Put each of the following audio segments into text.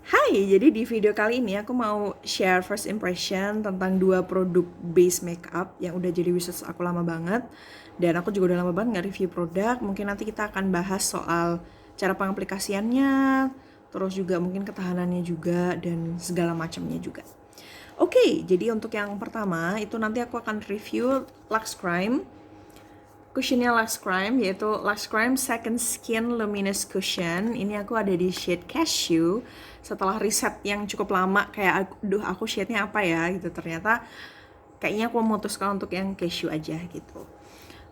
Hai, jadi di video kali ini aku mau share first impression tentang dua produk base makeup yang udah jadi wishlist aku lama banget. Dan aku juga udah lama banget nggak review produk. Mungkin nanti kita akan bahas soal cara pengaplikasiannya, terus juga mungkin ketahanannya juga, dan segala macamnya juga. Oke, jadi untuk yang pertama itu nanti aku akan review Lux Crime. Cushionnya Lux Crime, yaitu Lux Crime Second Skin Luminous Cushion. Ini aku ada di shade Cashew. Setelah riset yang cukup lama, kayak aduh aku shade-nya apa ya gitu. Ternyata kayaknya aku memutuskan untuk yang Cashew aja gitu.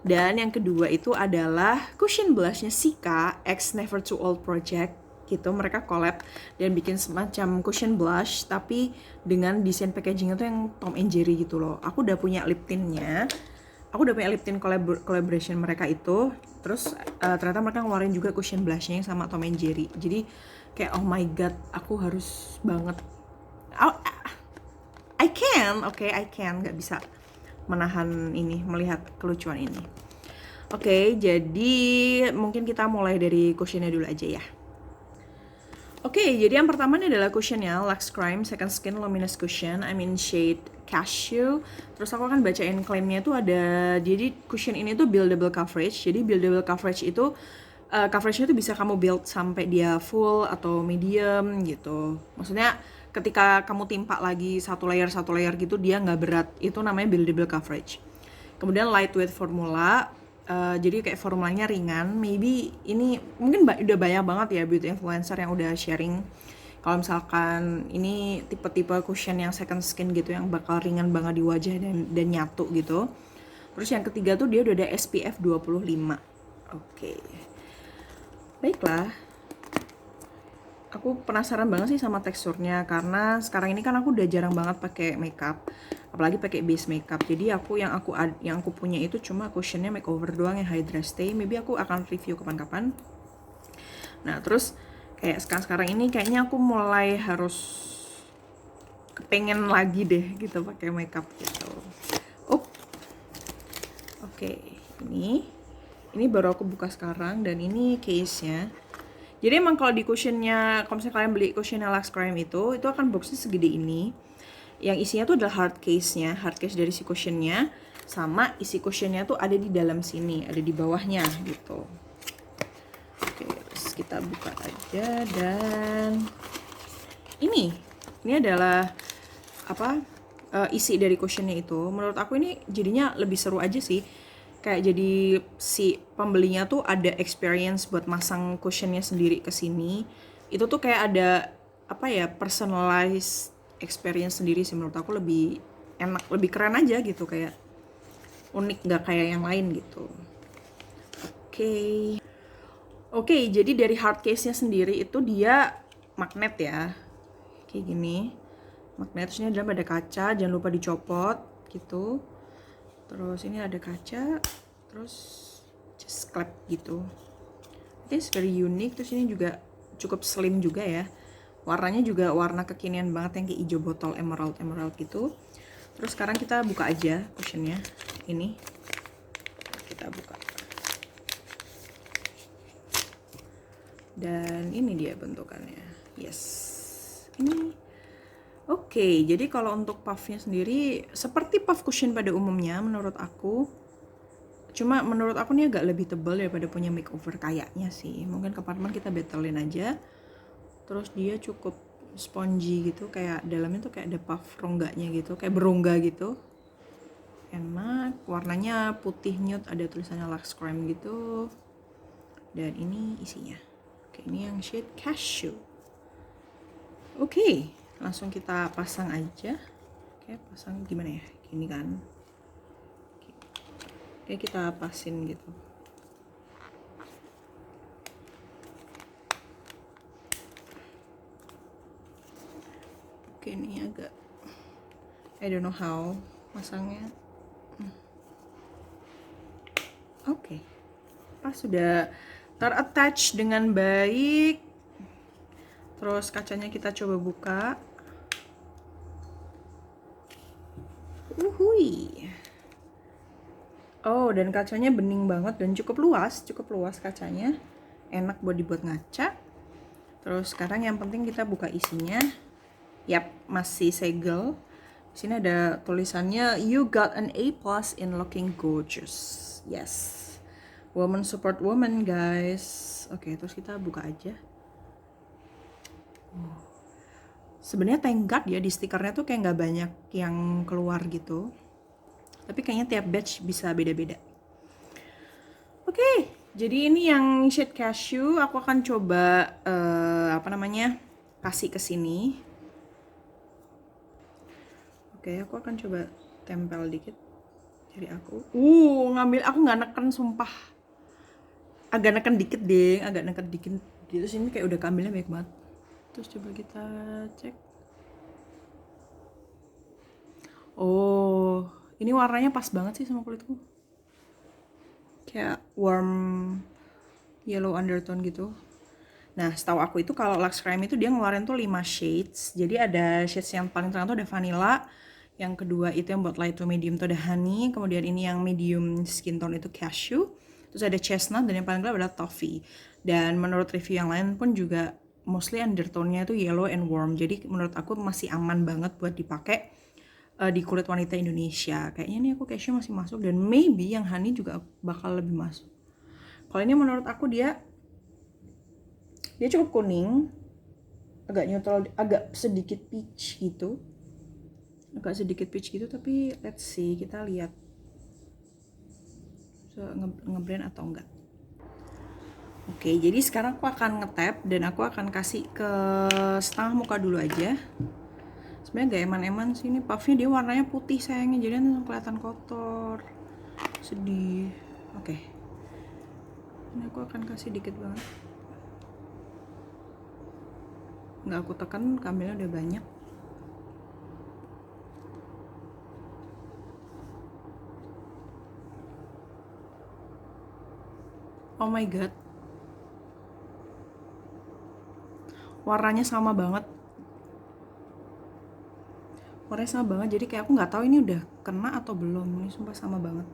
Dan yang kedua itu adalah cushion blushnya Sika X Never Too Old Project gitu. Mereka collab dan bikin semacam cushion blush tapi dengan desain packagingnya tuh yang Tom and Jerry gitu loh. Aku udah punya lip tintnya, aku udah punya lip tint collaboration mereka itu. Terus ternyata mereka ngeluarin juga cushion blushnya yang sama Tom and Jerry. Jadi kayak oh my god, aku harus banget. Oh, I can, oke, I can, nggak bisa menahan ini, melihat kelucuan ini. Oke, jadi mungkin kita mulai dari cushionnya dulu aja ya. Oke, jadi yang pertama ini adalah cushionnya Lux Crime Second Skin Luminous Cushion. I'm in shade Cashew. Terus aku akan bacain klaimnya itu ada, jadi cushion ini tuh buildable coverage. Jadi buildable coverage itu coveragenya tuh bisa kamu build sampai dia full atau medium gitu. Maksudnya ketika kamu timpa lagi satu layer gitu dia nggak berat. Itu namanya buildable coverage. Kemudian lightweight formula. Jadi kayak formulanya ringan. Maybe ini mungkin udah banyak banget ya beauty influencer yang udah sharing kalau misalkan ini tipe-tipe cushion yang second skin gitu yang bakal ringan banget di wajah dan nyatu gitu. Terus yang ketiga tuh dia udah ada SPF 25. Oke. Baiklah. Aku penasaran banget sih sama teksturnya karena sekarang ini kan aku udah jarang banget pakai makeup, apalagi pakai base makeup. Jadi yang aku punya itu cuma cushionnya makeover doang yang Hydra Stay. Maybe aku akan review kapan-kapan. Nah, terus kayak sekarang ini kayaknya aku mulai harus kepengen lagi deh gitu pakai makeup gitu. Oh, oke. Ini baru aku buka sekarang dan ini case-nya. Jadi emang kalau di cushionnya, kalau misalnya kalian beli cushionnya Lux Crime itu akan boxnya segede ini. Yang isinya tuh adalah hard case-nya, hard case dari si cushionnya, sama isi cushionnya tuh ada di dalam sini, ada di bawahnya gitu. Oke, terus kita buka aja dan ini adalah apa isi dari cushionnya itu. Menurut aku ini jadinya lebih seru aja sih. Kayak jadi si pembelinya tuh ada experience buat masang cushionnya sendiri ke sini. Itu tuh kayak ada apa ya, personalized experience sendiri sih. Menurut aku lebih enak, lebih keren aja gitu, kayak unik, nggak kayak yang lain gitu. Oke, jadi dari hard case-nya sendiri itu dia magnet ya, kayak gini. Magnetnya dalam ada kaca, jangan lupa dicopot gitu. Terus ini ada kaca, terus just clap gitu. It's very unique. Terus ini juga cukup slim juga ya. Warnanya juga warna kekinian banget yang kayak hijau botol emerald gitu. Terus sekarang kita buka aja cushionnya. Ini kita buka. Dan ini dia bentukannya. Yes. Ini Oke, jadi kalau untuk puffnya sendiri seperti puff cushion pada umumnya menurut aku. Cuma menurut aku nih agak lebih tebal daripada punya makeover kayaknya sih. Mungkin kapan-kapan kita battlein aja. Terus dia cukup spongy gitu, kayak dalamnya tuh kayak ada puff rongganya gitu, kayak berongga gitu. Enak, warnanya putih nude, ada tulisannya Lux Crime gitu. Dan ini isinya. Oke, ini yang shade Cashew. Oke, langsung kita pasang aja. Oke, pasang gimana ya? Gini kan. Oke, kita pasin gitu. Oke, ini agak I don't know how masangnya. Oke. Pas sudah ter-attach dengan baik. Terus kacanya kita coba buka. Uhui. Oh, dan kacanya bening banget dan cukup luas kacanya. Enak buat dibuat ngaca. Terus sekarang yang penting kita buka isinya. Yap, masih segel. Di sini ada tulisannya you got an A+ in looking gorgeous. Yes. Woman support woman, guys. Oke, terus kita buka aja. Sebenarnya thank God ya, di stikernya tuh kayak nggak banyak yang keluar gitu. Tapi kayaknya tiap batch bisa beda-beda. Oke, jadi ini yang shade cashew. Aku akan coba kasih ke sini. Oke, aku akan coba tempel dikit jari aku. Ngambil, aku nggak neken sumpah. Agak neken dikit deh, agak neken dikit. Terus ini kayak udah keambilnya baik banget. Terus coba kita cek. Oh, ini warnanya pas banget sih sama kulitku. Kayak warm yellow undertone gitu. Nah, setahu aku itu kalau Lux Crime itu dia ngeluarin tuh 5 shades. Jadi ada shades yang paling terang tuh ada vanilla, yang kedua itu yang buat light to medium tuh ada honey, kemudian ini yang medium skin tone itu cashew, terus ada chestnut, dan yang paling gelap adalah toffee. Dan menurut review yang lain pun juga mostly undertone-nya itu yellow and warm. Jadi menurut aku masih aman banget buat dipakai di kulit wanita Indonesia. Kayaknya nih aku cashew masih masuk, dan maybe yang honey juga bakal lebih masuk. Kalau ini menurut aku dia cukup kuning, agak neutral, agak sedikit peach gitu, tapi let's see, kita lihat ngeblend atau enggak. Oke, jadi sekarang aku akan nge-tap dan aku akan kasih ke setengah muka dulu aja. Sebenarnya gak eman-eman sih, ini puffnya dia warnanya putih sayangnya, jadi nanti kelihatan kotor, sedih. Oke, ini aku akan kasih dikit banget. Nggak aku tekan, kambilnya udah banyak. Oh my god, warnanya sama banget. Jadi kayak aku nggak tahu ini udah kena atau belum. Ini sumpah sama banget.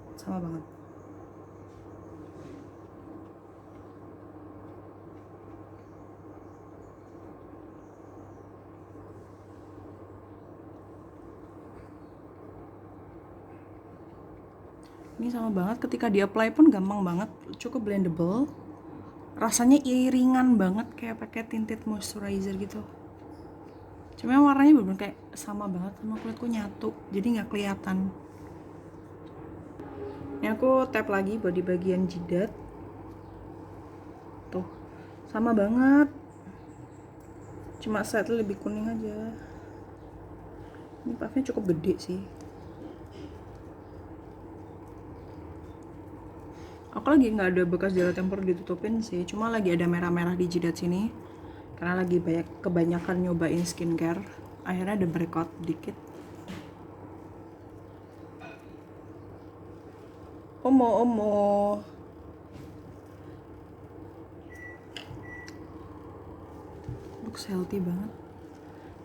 Ini sama banget, ketika di apply pun gampang banget, cukup blendable. Rasanya iringan banget kayak pakai tinted moisturizer gitu. Cuma warnanya bener-bener kayak sama banget sama kulitku, nyatu, jadi nggak kelihatan. Ini aku tap lagi buat di bagian jidat. Tuh, sama banget. Cuma slightly lebih kuning aja. Ini puffnya cukup gede sih. Aku lagi nggak ada bekas jerat yang perlu ditutupin sih, cuma lagi ada merah-merah di jidat sini karena lagi kebanyakan nyobain skincare, akhirnya ada breakout dikit. Omo looks healthy banget.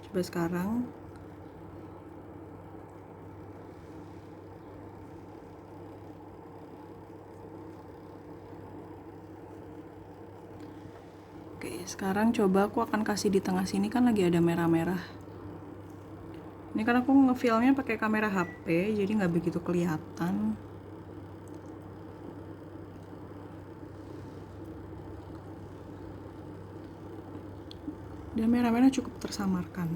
Coba sekarang oke, sekarang coba aku akan kasih di tengah sini, kan lagi ada merah-merah. Ini kan aku ngefilmnya pakai kamera HP, jadi nggak begitu kelihatan. Dan merah-merah cukup tersamarkan.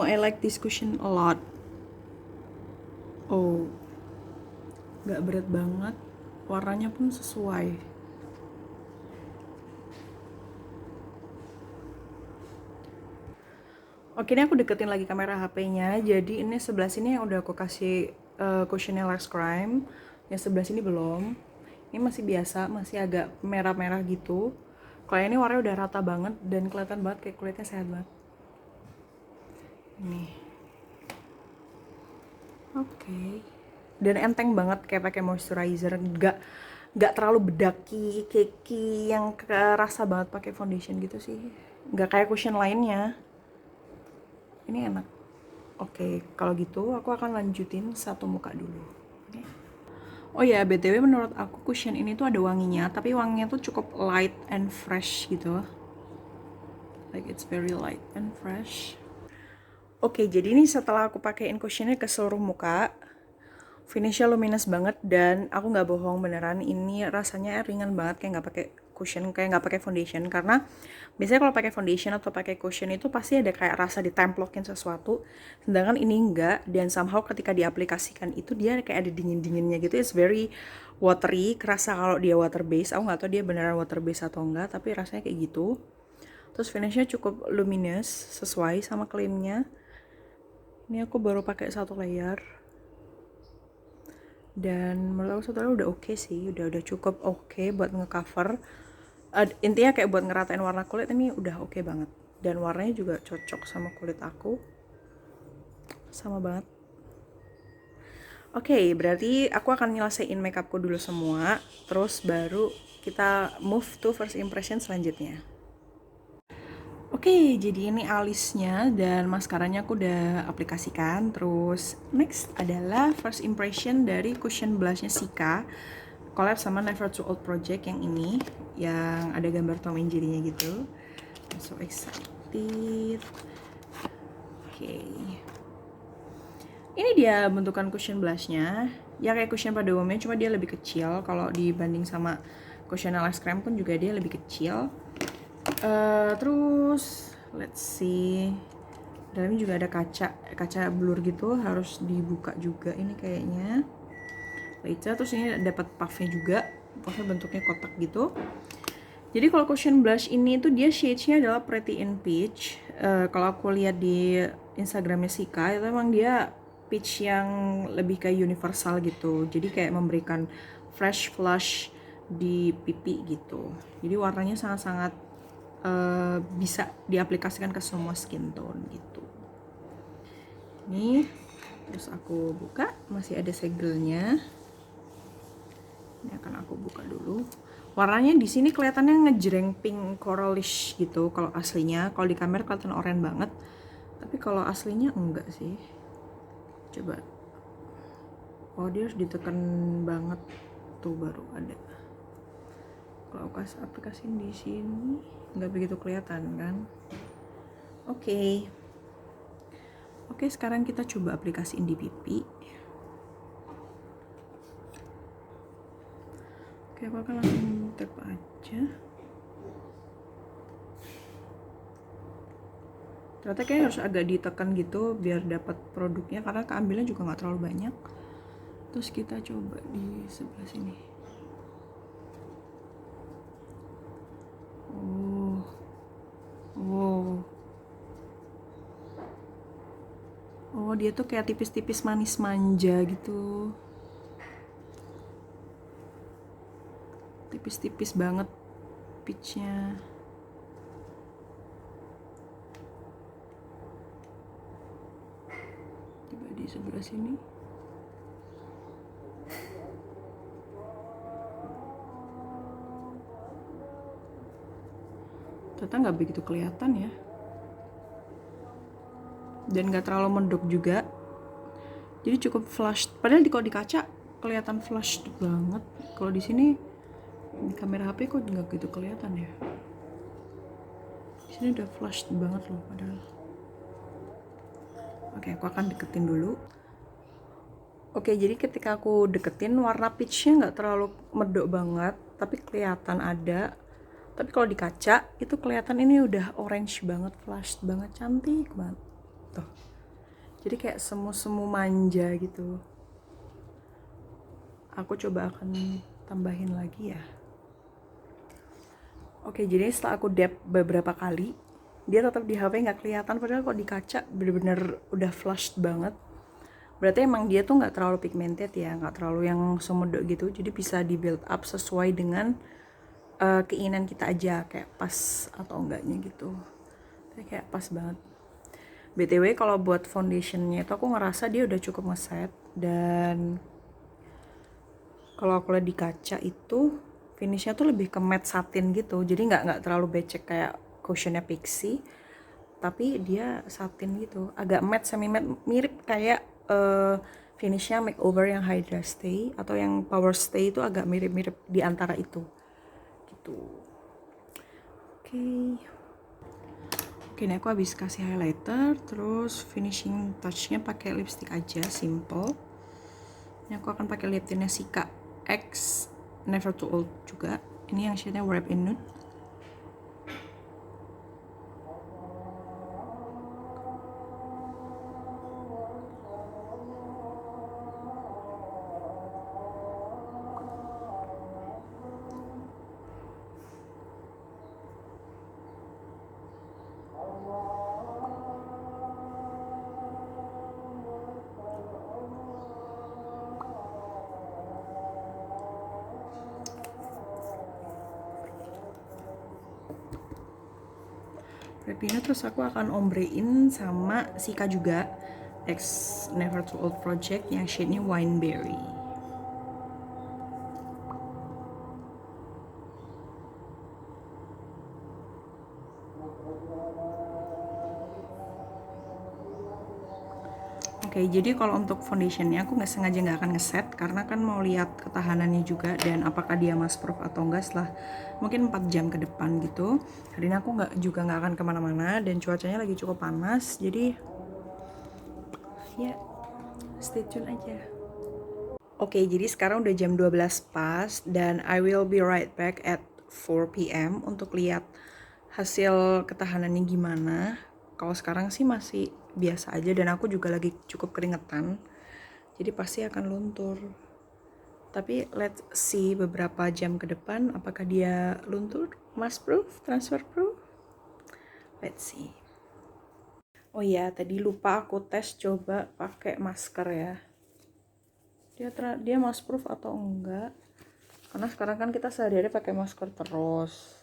I like this cushion a lot. Oh, gak berat banget, warnanya pun sesuai. Oke, ini aku deketin lagi kamera HP-nya. Jadi ini sebelah sini yang udah aku kasih cushionnya Lux Crime, yang sebelah sini belum. Ini masih biasa, masih agak merah-merah gitu. Kalau ini warnanya udah rata banget dan kelihatan banget kayak kulitnya sehat banget. Ini. Oke. Dan enteng banget kayak pakai moisturizer, nggak terlalu bedaki, cakey yang kerasa banget pakai foundation gitu sih. nggak kayak cushion lainnya. Ini enak. Oke, kalau gitu aku akan lanjutin satu muka dulu. Oke. Oh ya, BTW menurut aku cushion ini tuh ada wanginya, tapi wanginya tuh cukup light and fresh gitu. Like it's very light and fresh. Oke, jadi ini setelah aku pakaiin cushionnya ke seluruh muka, finishnya luminous banget dan aku nggak bohong beneran ini rasanya ringan banget kayak nggak pakai cushion, kayak nggak pakai foundation. Karena biasanya kalau pakai foundation atau pakai cushion itu pasti ada kayak rasa ditemplokin sesuatu, sedangkan ini enggak. Dan somehow ketika diaplikasikan itu dia kayak ada dingin-dinginnya gitu. It's very watery, kerasa kalau dia water base. Aku nggak tahu dia beneran water base atau enggak, tapi rasanya kayak gitu. Terus finishnya cukup luminous sesuai sama klaimnya. Ini aku baru pakai satu layer dan menurut aku satu layer udah oke sih, udah cukup oke buat ngecover. Intinya kayak buat ngeratain warna kulit ini udah oke banget, dan warnanya juga cocok sama kulit aku, sama banget. Oke, berarti aku akan nyelesain makeupku dulu semua, terus baru kita move to first impression selanjutnya. Oke, jadi ini alisnya dan maskaranya aku udah aplikasikan. Terus next adalah first impression dari cushion blushnya Sika, collab sama Never Too Old Project yang ini, yang ada gambar Tom and Jerry-nya gitu. I'm so excited. Oke, ini dia bentukan cushion blushnya. Ya kayak cushion pada umumnya, cuma dia lebih kecil. Kalau dibanding sama cushion Alex Creme pun juga dia lebih kecil. Terus let's see, dalamnya juga ada kaca blur gitu, harus dibuka juga ini kayaknya. Terus ini dapat puffnya juga, puffnya bentuknya kotak gitu. Jadi kalau cushion blush ini tuh dia shades-nya adalah Pretty in Peach. Kalau aku lihat di Instagramnya Sika itu emang dia peach yang lebih kayak universal gitu, jadi kayak memberikan fresh flush di pipi gitu. Jadi warnanya sangat-sangat bisa diaplikasikan ke semua skin tone gitu. Ini terus aku buka, masih ada segelnya. Ini akan aku buka dulu. Warnanya di sini kelihatannya ngejreng pink coralish gitu kalau aslinya. Kalau di kamera kelihatan oranye banget, tapi kalau aslinya enggak sih. Coba. Oh, dia harus ditekan banget tuh baru ada. Kalau aku aplikasiin di sini nggak begitu kelihatan kan. Oke, sekarang kita coba aplikasiin di pipi. Oke, aku akan langsung tap aja. Ternyata kayak harus agak ditekan gitu biar dapat produknya, karena keambilnya juga nggak terlalu banyak. Terus kita coba di sebelah sini. Oh, dia tuh kayak tipis-tipis manis manja gitu. Tipis-tipis banget peachnya. Coba di sebelah sini. Ternyata nggak begitu kelihatan ya. Dan nggak terlalu mendok juga. Jadi cukup flushed. Padahal kalau di kaca kelihatan flushed banget. Kalau di sini di kamera HP kok nggak gitu kelihatan ya. Di sini udah flushed banget loh padahal. Oke, aku akan deketin dulu. Oke, jadi ketika aku deketin warna peachnya nggak terlalu medok banget, tapi kelihatan ada. Tapi kalau di kaca itu kelihatan ini udah orange banget, flushed banget, cantik banget. Tuh. Jadi kayak semu-semu manja gitu. Aku coba akan tambahin lagi ya. Oke, jadi setelah aku dab beberapa kali, dia tetap di HP nggak kelihatan, padahal kalau di kaca bener-bener udah flushed banget. Berarti emang dia tuh nggak terlalu pigmented ya, nggak terlalu yang semedok gitu, jadi bisa di build up sesuai dengan keinginan kita aja, kayak pas atau enggaknya gitu. Tapi kayak pas banget. BTW kalau buat foundationnya itu aku ngerasa dia udah cukup ngeset, dan kalau aku lihat di kaca itu finishnya tuh lebih ke matte satin gitu, jadi nggak terlalu becek kayak cushionnya Pixi, tapi dia satin gitu, agak matte semi matte, mirip kayak finishnya makeover yang Hydra Stay atau yang Power Stay, itu agak mirip-mirip di antara itu gitu. Oke. Oke, ini aku habis kasih highlighter, terus finishing touchnya pakai lipstick aja, simple. Ini aku akan pakai lip tintnya Sika X Never Too Old juga. Ini yang shade-nya Wrap in Nude. Wrap-nya terus aku akan ombrein sama Sika juga X Never Too Old Project yang shade-nya Wineberry. Oke, jadi kalau untuk foundationnya aku nggak sengaja nggak akan ngeset karena kan mau lihat ketahanannya juga dan apakah dia mask proof atau enggak setelah mungkin 4 jam ke depan gitu. Hari ini aku nggak akan kemana-mana dan cuacanya lagi cukup panas, jadi ya stay tune aja. Oke, jadi sekarang udah jam 12 pas dan I will be right back at 4 PM untuk lihat hasil ketahanannya gimana. Kalau sekarang sih masih biasa aja dan aku juga lagi cukup keringetan, jadi pasti akan luntur. Tapi let's see beberapa jam ke depan apakah dia luntur, mask proof, transfer proof. Let's see. Oh iya, tadi lupa aku tes coba pakai masker ya. Dia mask proof atau enggak? Karena sekarang kan kita sehari-hari pakai masker terus.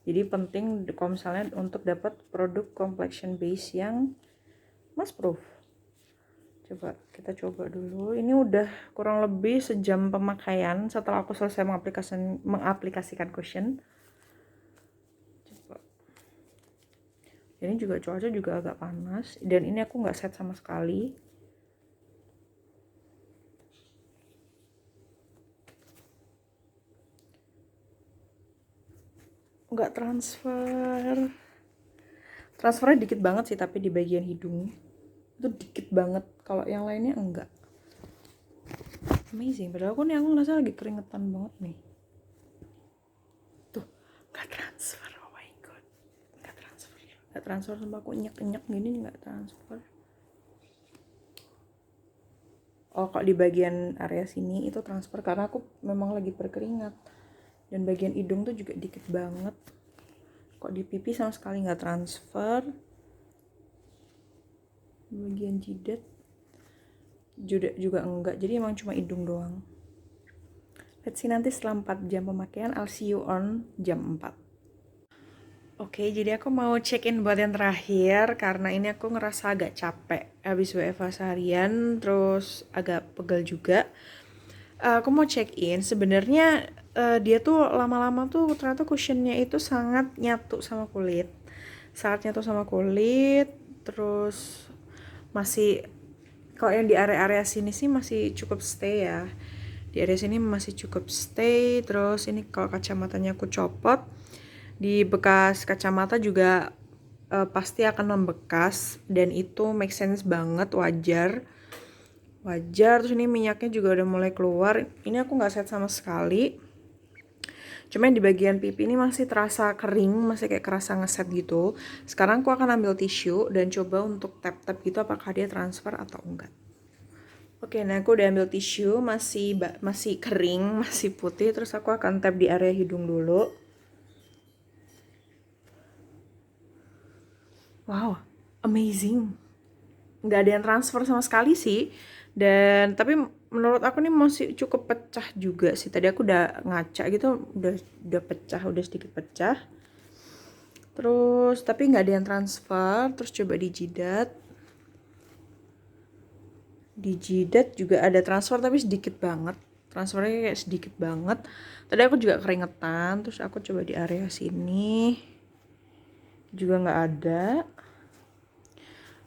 Jadi penting kalau misalnya untuk dapat produk complexion base yang mask proof. Coba kita coba dulu. Ini udah kurang lebih sejam pemakaian setelah aku selesai mengaplikasikan cushion. Coba. Ini juga cuaca juga agak panas dan ini aku nggak set sama sekali. Nggak transfernya dikit banget sih, tapi di bagian hidung itu dikit banget, kalau yang lainnya enggak. Amazing, padahal aku ngerasa lagi keringetan banget nih. Tuh, nggak transfer, oh my god, nggak transfer sampai aku nyek gini, nggak transfer. Oh, kok di bagian area sini itu transfer karena aku memang lagi berkeringat. Dan bagian hidung tuh juga dikit banget. Kok di pipi sama sekali nggak transfer. Bagian jidat juga enggak. Jadi emang cuma hidung doang. Let's see nanti setelah 4 jam pemakaian, I'll see you on jam 4. Oke, jadi aku mau check-in buat yang terakhir karena ini aku ngerasa agak capek habis WFH seharian, terus agak pegel juga. Aku mau check-in, sebenarnya dia tuh lama-lama tuh ternyata cushionnya itu sangat nyatu sama kulit. Terus masih, kalau yang di area-area sini sih masih cukup stay ya. Di area sini masih cukup stay, terus ini kalau kacamatanya aku copot, di bekas kacamata juga pasti akan membekas dan itu make sense banget, wajar. Terus ini minyaknya juga udah mulai keluar. Ini aku nggak set sama sekali, cuma di bagian pipi ini masih terasa kering, masih kayak kerasa ngeset gitu. Sekarang aku akan ambil tisu dan coba untuk tap-tap gitu apakah dia transfer atau enggak. Oke, nah aku udah ambil tisu, masih kering, masih putih. Terus aku akan tap di area hidung dulu. Wow, amazing. Nggak ada yang transfer sama sekali sih. Dan tapi menurut aku nih masih cukup pecah juga sih. Tadi aku udah ngaca gitu, udah pecah, udah sedikit pecah. Terus tapi nggak ada yang transfer. Terus coba di jidat. Di jidat juga ada transfer tapi sedikit banget. Transfernya kayak sedikit banget. Tadi aku juga keringetan. Terus aku coba di area sini. juga nggak ada.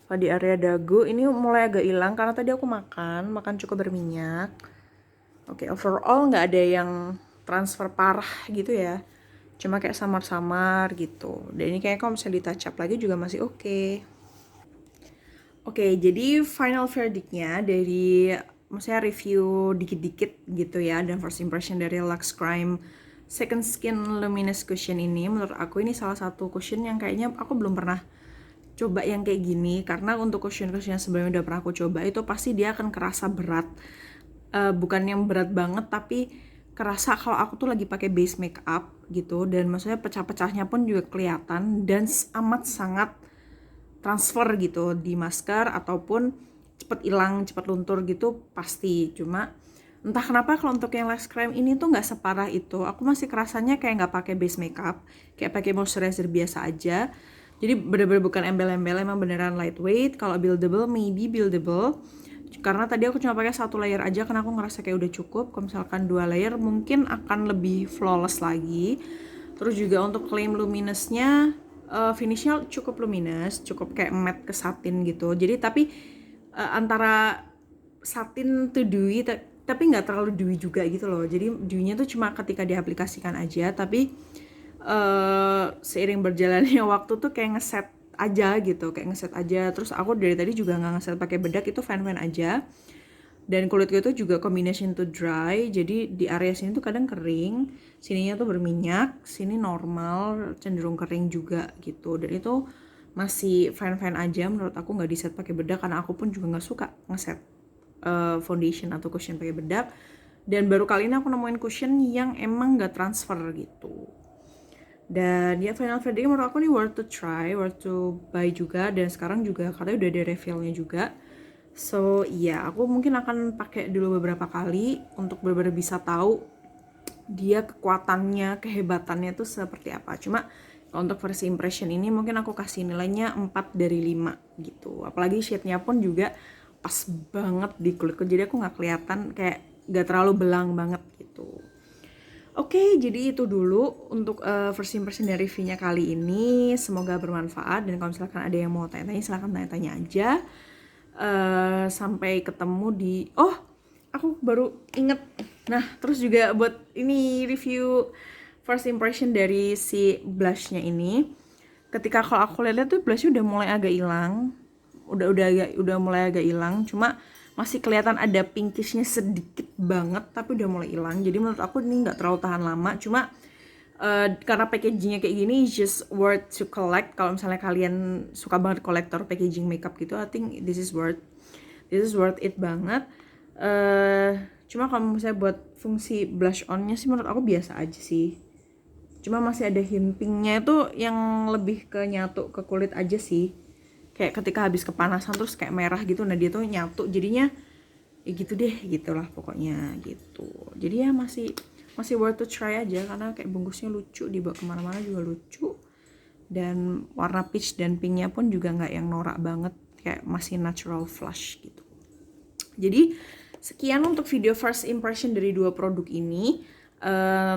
Kalau di area dagu ini mulai agak hilang karena tadi aku makan cukup berminyak. Oke, overall nggak ada yang transfer parah gitu ya. Cuma kayak samar-samar gitu. Dan ini kayak kalau misalnya di touch up lagi juga masih oke. Oke, jadi final verdictnya dari maksudnya review dikit-dikit gitu ya, dan first impression dari Lux Crime Second Skin Luminous Cushion ini, menurut aku ini salah satu cushion yang kayaknya aku belum pernah coba yang kayak gini, karena untuk cushion-cushion yang sebelumnya udah pernah aku coba itu pasti dia akan kerasa berat. Bukan yang berat banget, tapi kerasa kalau aku tuh lagi pakai base makeup gitu, dan maksudnya pecah-pecahnya pun juga kelihatan dan amat sangat transfer gitu di masker, ataupun cepet hilang, cepet luntur gitu pasti. Cuma entah kenapa kalau untuk yang Lux Crime ini tuh nggak separah itu. Aku masih kerasanya kayak nggak pakai base makeup, kayak pakai moisturizer biasa aja. Jadi bener-bener bukan embel-embel, emang beneran lightweight. Kalau buildable, maybe buildable. Karena tadi aku cuma pakai 1 layer aja karena aku ngerasa kayak udah cukup. Kalau misalkan 2 layer mungkin akan lebih flawless lagi. Terus juga untuk claim luminousnya, finishnya cukup luminous, cukup kayak matte ke satin gitu. Jadi tapi antara satin to dewy, tapi nggak terlalu dewy juga gitu loh. Jadi dewy-nya tuh cuma ketika diaplikasikan aja, tapi seiring berjalannya waktu tuh kayak ngeset aja gitu, kayak ngeset aja. Terus aku dari tadi juga nggak ngeset pakai bedak, itu fan-fan aja. Dan kulitku itu juga combination to dry, jadi di area sini tuh kadang kering, sininya tuh berminyak, sini normal, cenderung kering juga gitu. Dan itu masih fine-fine aja menurut aku, nggak di set pakai bedak karena aku pun juga nggak suka ngeset foundation atau cushion pakai bedak. Dan baru kali ini aku nemuin cushion yang emang nggak transfer gitu. Dan ya final verdict menurut aku nih worth to try, worth to buy juga. Dan sekarang juga katanya udah ada refillnya juga. So iya, aku mungkin akan pakai dulu beberapa kali untuk benar-benar bisa tahu dia kekuatannya, kehebatannya tuh seperti apa. Cuma kalau untuk first impression ini mungkin aku kasih nilainya 4 dari 5 gitu. Apalagi shade-nya pun juga pas banget di kulitku, jadi aku nggak kelihatan kayak nggak terlalu belang banget gitu. Oke, jadi itu dulu untuk first impression dari reviewnya kali ini. Semoga bermanfaat, dan kalau misalkan ada yang mau tanya-tanya silahkan tanya-tanya aja. Sampai ketemu di, oh aku baru inget, nah terus juga buat ini review first impression dari si blushnya ini, ketika kalau aku lihat tuh blushnya udah mulai agak hilang, udah mulai agak hilang, cuma masih kelihatan ada pinkishnya sedikit banget, tapi udah mulai hilang. Jadi menurut aku ini nggak terlalu tahan lama, cuma karena packagingnya kayak gini, just worth to collect. Kalau misalnya kalian suka banget kolektor packaging makeup gitu, I think this is worth it banget. Cuma kalau misalnya buat fungsi blush onnya sih menurut aku biasa aja sih. Cuma masih ada hint pinknya itu yang lebih ke nyatu ke kulit aja sih. Kayak ketika habis kepanasan terus kayak merah gitu, nah dia tuh nyatu jadinya ya gitu deh, gitulah pokoknya gitu. Jadi ya masih worth to try aja, karena kayak bungkusnya lucu, dibawa kemana-mana juga lucu, dan warna peach dan pinknya pun juga nggak yang norak banget, kayak masih natural flush gitu. Jadi sekian untuk video first impression dari 2 produk ini.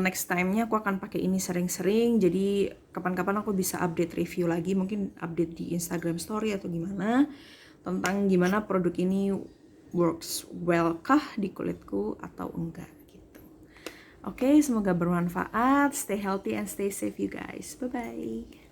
Next time-nya aku akan pakai ini sering-sering, jadi kapan-kapan aku bisa update review lagi, mungkin update di Instagram story atau gimana, tentang gimana produk ini works well kah di kulitku atau enggak gitu. Oke, semoga bermanfaat. Stay healthy and stay safe you guys. Bye bye.